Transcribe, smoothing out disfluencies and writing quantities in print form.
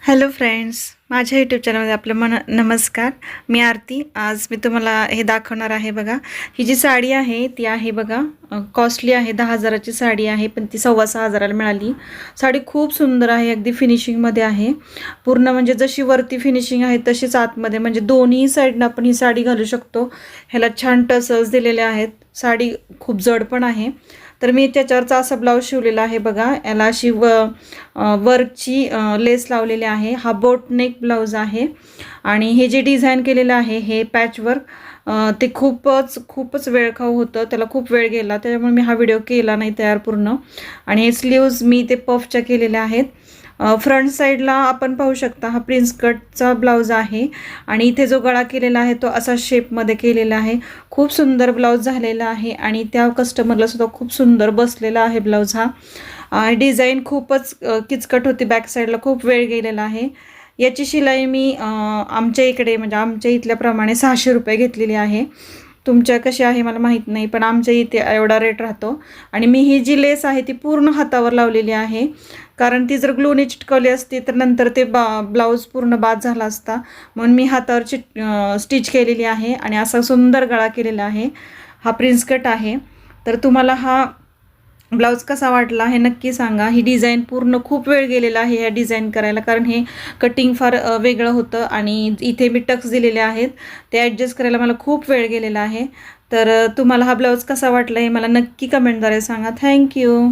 Hello friends, माझ्या YouTube चॅनलमध्ये आपलं नमस्कार. मी आरती. आज मी तुम्हाला हे दाखवणार आहे. बघा, ही जी साडी आहे ती आहे बघा, कॉस्टली आहे. 10,000ची साडी आहे, पण ती 6,500ला मिळाली. साडी खूप सुंदर आहे, अगदी फिनिशिंगमध्ये आहे. पूर्ण म्हणजे जशी वरती फिनिशिंग आहे तशीच आतमध्ये, म्हणजे दोन्ही साईडनं आपण ही साडी घालू शकतो. ह्याला छान टसल्स दिलेले आहेत. साडी खूप जड पण आहे. तर मी त्याच्यावरचा असा ब्लाऊज शिवलेला आहे. बघा, याला अशी वर्कची लेस लावलेली आहे. हा बोट नेक ब्लाऊज आहे. आणि हे जे डिझाईन केलेलं आहे हे पॅचवर्क, ते खूपच वेळखाऊ होतं. त्याला खूप वेळ गेला, त्याच्यामुळे मी हा व्हिडिओ केला नाही तयार पूर्ण. आणि हे स्लीव्ज मी ते पफच्या केलेल्या आहेत. फ्रंट साईडला आपण पाहू शकता, हा प्रिन्स कटचा ब्लाऊज आहे. आणि इथे जो गळा केलेला आहे तो असा शेपमध्ये केलेला आहे. खूप सुंदर ब्लाऊज झालेला आहे आणि त्या कस्टमरला सुद्धा खूप सुंदर बसलेला आहे ब्लाऊज हा. डिझाईन खूपच किचकट होती, बॅक साईडला खूप वेळ गेलेला आहे. याची शिलाई मी आमच्या इकडे म्हणजे आमच्या इथल्याप्रमाणे 600 रुपये घेतलेली आहे. तुमच्या कशी आहे मला माहीत नाही, पण आमच्या इथे एवढा रेट राहतो. आणि मी ही जी लेस आहे ती पूर्ण हातावर लावलेली आहे, कारण ती जर ग्लूने चिटकवली असती तर नंतर ते ब्लाऊज पूर्ण बाद झाला असता. म्हणून मी हातावर स्टिच केलेली आहे. आणि असा सुंदर गळा केलेला आहे. हा प्रिन्स कट आहे. तर तुम्हाला हा ब्लाऊज कसा वाटला हे नक्की सांगा. ही डिझाईन पूर्ण खूप वेळ गेलेला आहे ह्या डिझाईन करायला, कारण हे कटिंग फार वेगळं होतं. आणि इथे मी टक्स दिलेले आहेत, ते ॲडजस्ट करायला मला खूप वेळ गेलेला आहे. तर तुम्हाला हा ब्लाऊज कसा वाटला हे मला नक्की कमेंटद्वारे सांगा. थँक्यू.